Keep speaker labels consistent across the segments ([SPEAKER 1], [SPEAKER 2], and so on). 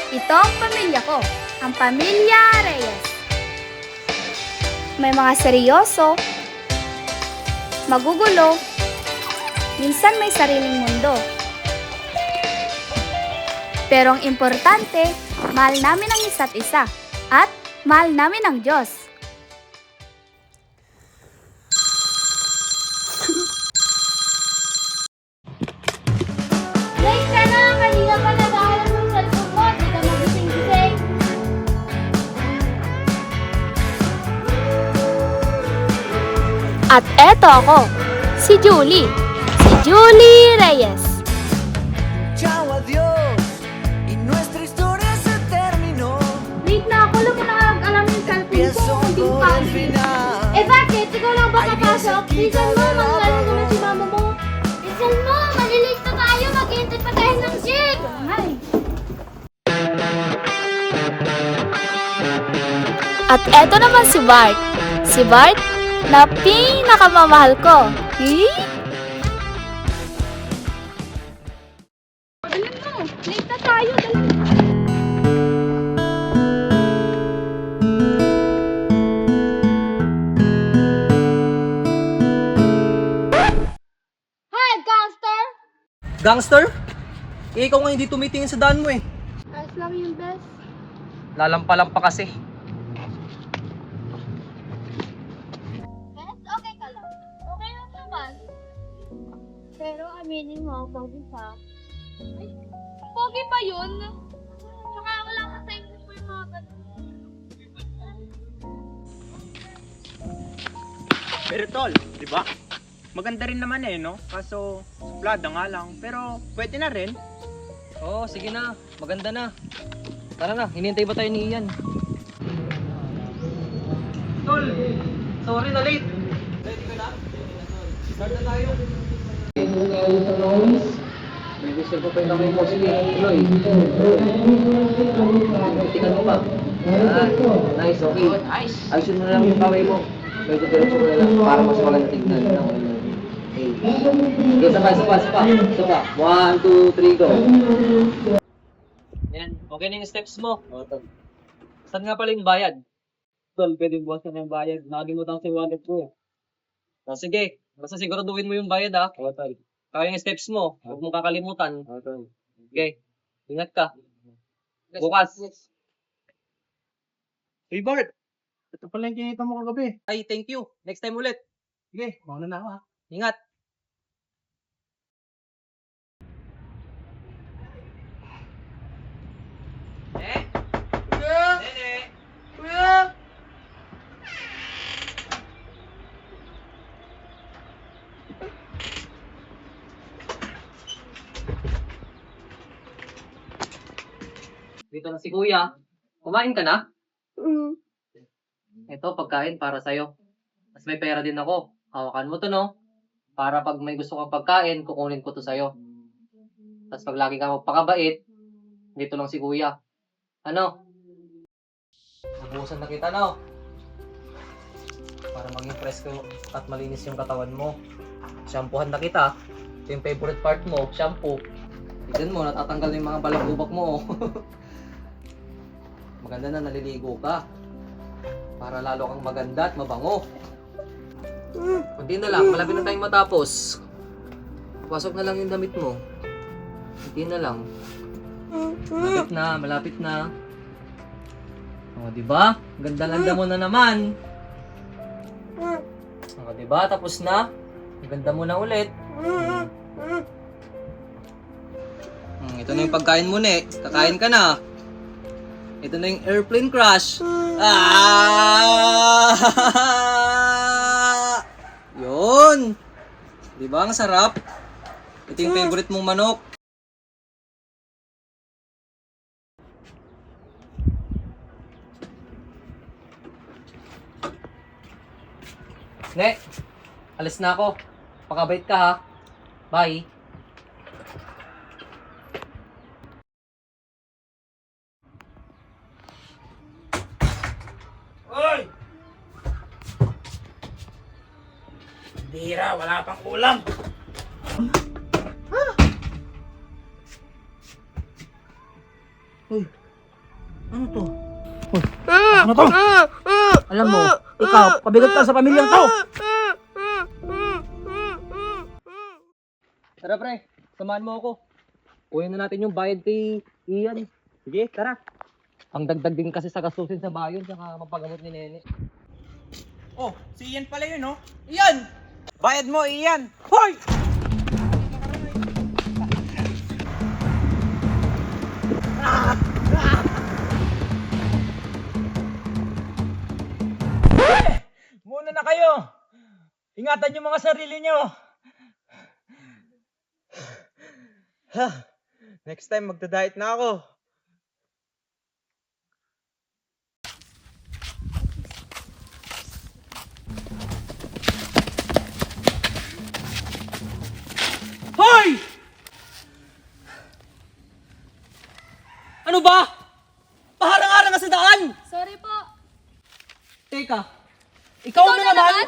[SPEAKER 1] Ito ang pamilya ko, ang pamilya Reyes. May mga seryoso, magugulo, minsan may sariling mundo. Pero ang importante, mahal namin ang isa't isa at mahal namin ang Diyos.
[SPEAKER 2] Late ka na! Kanina pa nag-aaral ng cellphone mo. Di ka magising-gising.
[SPEAKER 1] At eto ako, si Julie Reyes.
[SPEAKER 3] Chao, adiós, y nuestra historia se terminó.
[SPEAKER 2] Late na ako. Alam mo na alam yung cellphone ko.
[SPEAKER 3] Empiezo
[SPEAKER 2] Hindi
[SPEAKER 3] con
[SPEAKER 2] pa.
[SPEAKER 3] el final.
[SPEAKER 2] Eh bakit? Ikaw lang ba kapasok? Bisan mo, manglaro naman si mama mo. Bisan mo, malilate na tayo. Mag-iintay pa tayo ng jeep. Ay.
[SPEAKER 1] At eto naman si Bart. Si Bart na pinakamamahal ko.
[SPEAKER 2] Dalhin mo. Late na tayo. Dalhin. Hi, gangster!
[SPEAKER 4] Gangster? Eh, ikaw nga hindi tumitingin sa daan mo eh.
[SPEAKER 2] Ayos lang yung best.
[SPEAKER 4] Lalampalang pa kasi.
[SPEAKER 2] Best, okay ka lang. Okay lang naman. Pero aminin mo, pogi pa. Ay, pogi pa yun? Tsaka wala ka sa English mo yung mga ganun.
[SPEAKER 5] Pero tol, di ba? Maganda rin naman eh, no? Kaso, suplada nga lang. Pero, pwede na rin.
[SPEAKER 4] Oo, sige na. Maganda na. Tara na, hinihintay ba tayo ni Ian? Tol, sorry na late. Ready ka na? Start na tayo. May gusto ko pa yung kamay mo. Sige, tuloy. Tingnan mo pa. Nice, okay. Ayusin mo na lang yung kamay mo. Pwede diretso mo na lang para mas maganda tignan. Okay, sapa. 1, 2, 3, go. Yan, okay na yung steps mo. Saan nga pala yung bayad? Tol, pwede buwasan na yung bayad. Nakalimutan ko sa wallet ko. Sige, basta siguraduhin mo yung bayad ha. Kaya yung steps mo, huwag mong kakalimutan. Okay, ingat ka. Bukas.
[SPEAKER 5] Hey Bart, ito pala yung kinita mo kagabi.
[SPEAKER 4] Ay, thank you. Next time ulit.
[SPEAKER 5] Sige, mauna na ako ha.
[SPEAKER 4] Ingat. Dito na si Kuya. Kumain ka na? Ito, pagkain para sa'yo. Mas may pera din ako. Hawakan mo to, no? Para pag may gusto kang pagkain, kukunin ko to sa'yo. Tapos pag lagi ka magpakabait, dito lang si Kuya. Ano? Nabuhusan na kita, no? Para maging presko at malinis yung katawan mo. Shampoohan na kita. Ito yung favorite part mo, shampoo. Tignan mo, natatanggal na yung mga balakubak mo. Maganda na naliligo ka. Para lalo kang maganda at mabango. Kunti na lang, malapit na tayong matapos. Pasok na lang yung damit mo. Kunti na lang. Malapit na. O, diba? Ganda-ganda mo na naman. O, diba? Tapos na. Ganda mo na ulit. Ito na yung pagkain mo, ne. Kakain ka na. Ito na yung airplane crash. Yun. Diba? Ang sarap. Ito yung favorite mong manok. Ne, alis na ako. Pakabait ka ha. Bye.
[SPEAKER 5] Oy! Bira, wala pang ulam. Uy,
[SPEAKER 6] Ano to? Ano to? Alam mo, ikaw, pabigat ka sa pamilyang to.
[SPEAKER 4] Tara pre, samahan mo ako. Kunin na natin yung bayad kay Ian.
[SPEAKER 5] Sige, tara.
[SPEAKER 4] Ang dagdag din kasi sa gastusin sa bayon saka mapagamot ni Nene.
[SPEAKER 5] Oh, si Ian pala yun, oh. Ian! Bayad mo, Ian! Hoy! Muna na kayo! Ingatan yung mga sarili nyo! Next time, magda-diet na ako.
[SPEAKER 4] Hoy! Ano ba? Paharang-harang ka sa daan!
[SPEAKER 2] Sorry po.
[SPEAKER 4] Teka, ikaw na naman?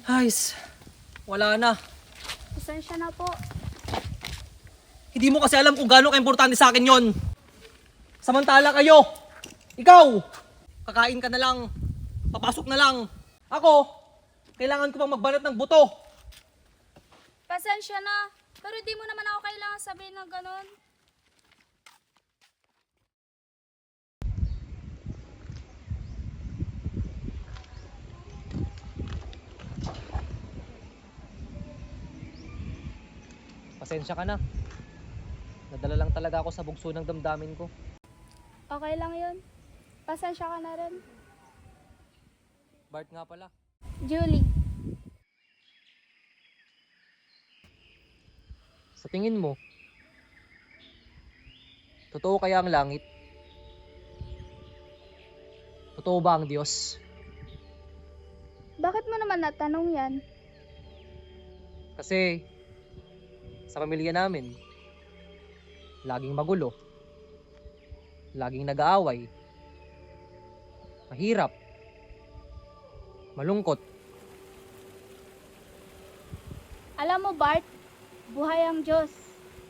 [SPEAKER 4] Guys, wala na.
[SPEAKER 1] Pasensya na po.
[SPEAKER 4] Hindi mo kasi alam kung gaano ka-importante sa akin yon. Samantala kayo, ikaw, kakain ka na lang, papasok na lang. Ako, kailangan ko pang magbanat ng buto.
[SPEAKER 1] Pasensya na. Pero di mo naman ako kailangan sabihin ng ganun.
[SPEAKER 4] Pasensya ka na. Nadala lang talaga ako sa bugso ng damdamin ko.
[SPEAKER 1] Okay lang yun. Pasensya ka na rin.
[SPEAKER 4] Bart nga pala.
[SPEAKER 1] Julie.
[SPEAKER 4] Sa tingin mo, totoo kaya ang langit? Totoo ba ang Diyos?
[SPEAKER 1] Bakit mo naman natanong yan?
[SPEAKER 4] Kasi sa pamilya namin, laging magulo, laging nag-aaway, mahirap, malungkot.
[SPEAKER 1] Alam mo, Bart, buhay ang Diyos.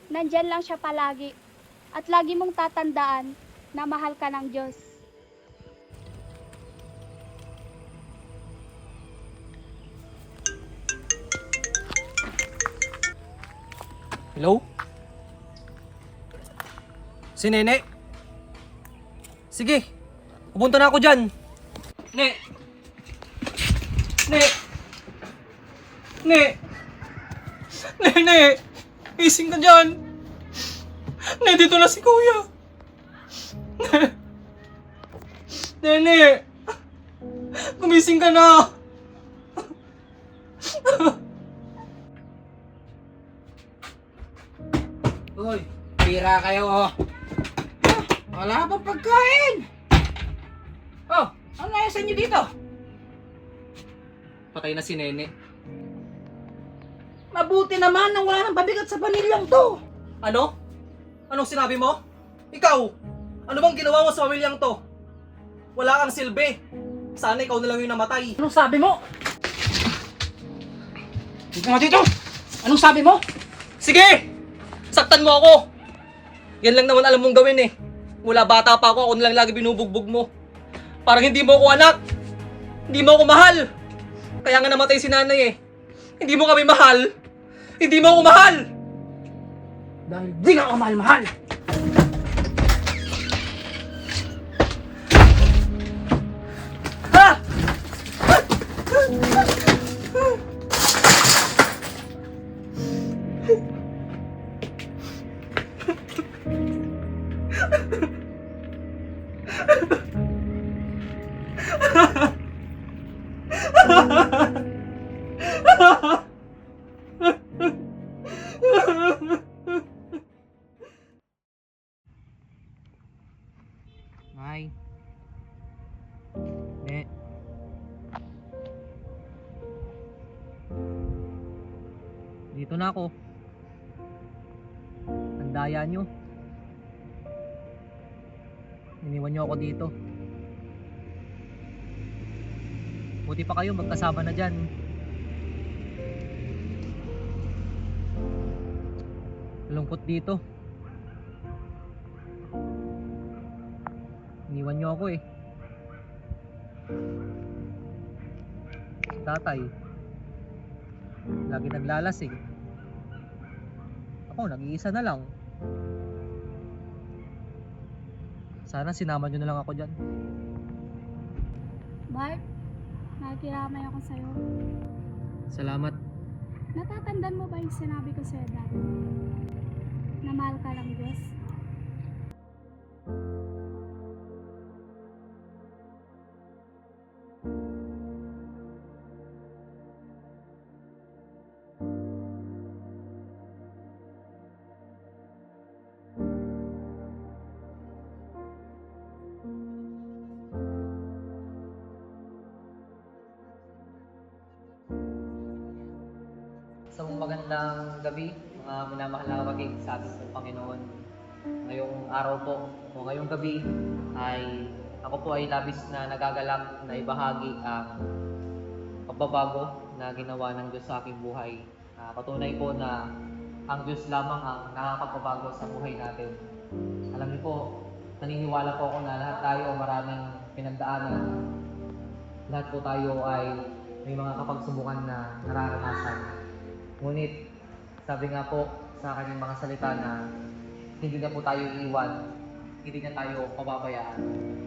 [SPEAKER 1] Nandyan lang siya palagi. At lagi mong tatandaan na mahal ka ng Diyos.
[SPEAKER 4] Hello? Si Nene? Sige, pupunta na ako dyan. Ne! Ne! Ne! Nene! Ising ka dyan! Ne, dito na si Kuya! Nene! Gumising ka na!
[SPEAKER 6] Uy, pira kayo, oh. Wala pa pagkain. Oh, ano nasa inyo dito?
[SPEAKER 4] Patay na si Nene.
[SPEAKER 6] Mabuti naman nang wala nang pabigat sa pamilyang to.
[SPEAKER 4] Ano? Anong sinabi mo? Ikaw! Ano bang ginawa mo sa pamilyang to? Wala kang silbi. Sana ikaw na lang yung namatay.
[SPEAKER 6] Anong sabi mo? Dito nga dito! Anong sabi mo?
[SPEAKER 4] Sige! Saktan mo ako! Yan lang naman alam mong gawin eh. Mula bata pa ako na lang lagi binubugbog mo. Parang hindi mo ako anak. Hindi mo ako mahal. Kaya nga namatay si nanay eh. Hindi mo kami mahal. Hindi mo ako mahal!
[SPEAKER 6] Dahil di nga ako mahal-mahal.
[SPEAKER 4] Ha? Nay. Ne. Dito na ako. Ang daya nyo. Iniwan nyo ako dito. Buti pa kayo magkasama na dyan. Lungkot dito. Iniwan niyo ako eh. Si tatay, lagi naglalasing. Ako, nag-iisa na lang. Sana sinama niyo na lang ako dyan.
[SPEAKER 1] Bart, nakikiramay ako sa'yo.
[SPEAKER 4] Salamat.
[SPEAKER 1] Natatandaan mo ba yung sinabi ko sa'yo dati? Na mahal ka ng Diyos?
[SPEAKER 4] Isang magandang gabi, mga minamahal na kapatid sa ating pong Panginoon. Ngayong araw po, o ngayong gabi, ay ako po ay labis na nagagalak na ibahagi ang pagbabago na ginawa ng Diyos sa aking buhay. Patunay po na ang Diyos lamang ang nakakapagbabago sa buhay natin. Alam niyo po, naniniwala po ako na lahat tayo maraming pinagdaanan. Lahat po tayo ay may mga kapagsubukan na nararanasan. Ngunit, sabi nga po sa kanyang mga salita na hindi na po tayo iiwan, hindi na tayo pababayaan.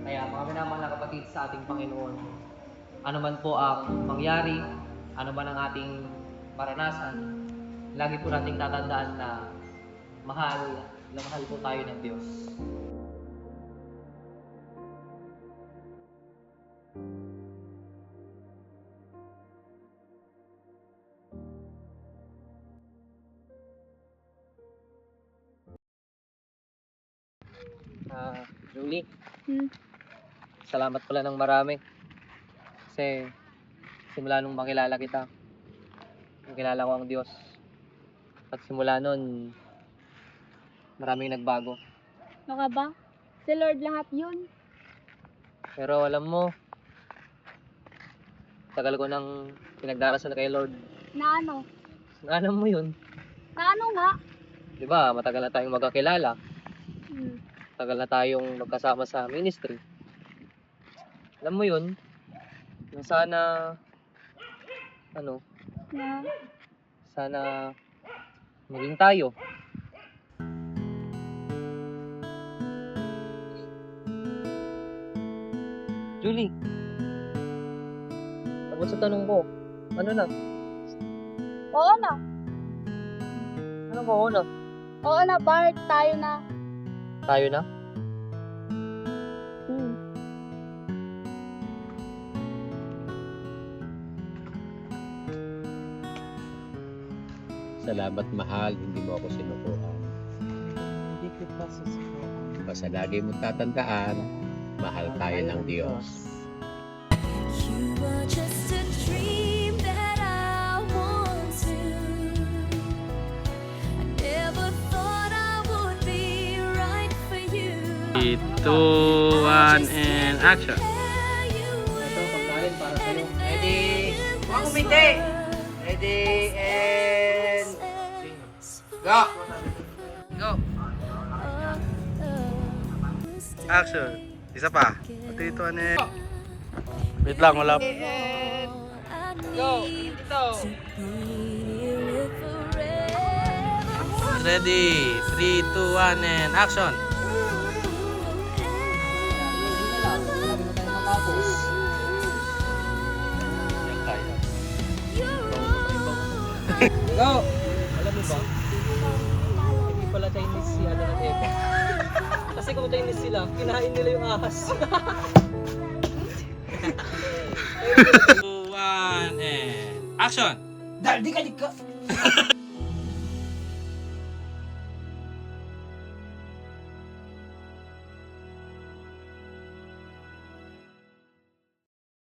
[SPEAKER 4] Kaya mga minamahal na kapatid sa ating Panginoon, ano man po ang mangyari, ano man ang ating maranasan, lagi po nating tatandaan na mahal na mahal po tayo ng Diyos. Julie, salamat pala ng marami. Kasi simula nung makilala kita, makilala ko ang Diyos. At simula nun, maraming nagbago.
[SPEAKER 1] Ano ka ba? Si Lord lahat yun.
[SPEAKER 4] Pero alam mo, tagal ko nang pinagdarasal kay Lord.
[SPEAKER 1] Na ano?
[SPEAKER 4] Alam mo yun,
[SPEAKER 1] Na ano nga?
[SPEAKER 4] di ba? Matagal na tayong magkakilala. Tagal na tayong magkasama sa ministry. Alam mo yun, na sana,
[SPEAKER 1] Na,
[SPEAKER 4] sana maging tayo. Julie, tapos sa tanong ko, ano na?
[SPEAKER 1] oo na.
[SPEAKER 4] Ano ba ako na?
[SPEAKER 1] Oo na, Bart. Tayo na.
[SPEAKER 4] Tayo na?
[SPEAKER 7] Salamat mahal, hindi mo ako sinukuhan.
[SPEAKER 4] Hindi kita susuko.
[SPEAKER 7] Basta lagi mong tatandaan, mahal tayo ng Diyos.
[SPEAKER 8] You were just a dream that I want to. I never thought I would be right for you.
[SPEAKER 6] 3, 2, 1, and action!
[SPEAKER 4] Ito, pagkain para sa'yo.
[SPEAKER 6] Ready? Mga kumite! Ready, and... Go! Go! Action! Isa pa. 3, 2, 1, and... Wait lang, wala. And... Go! Dito! Ready? 3, 2, 1, and action!
[SPEAKER 4] Go! Alam mo ba? Hindi pala Chinese si Adan at Eva. Kasi kung Chinese sila, kinain nila yung ahas.
[SPEAKER 6] 2, 1, and action!
[SPEAKER 3] Dal, di ka.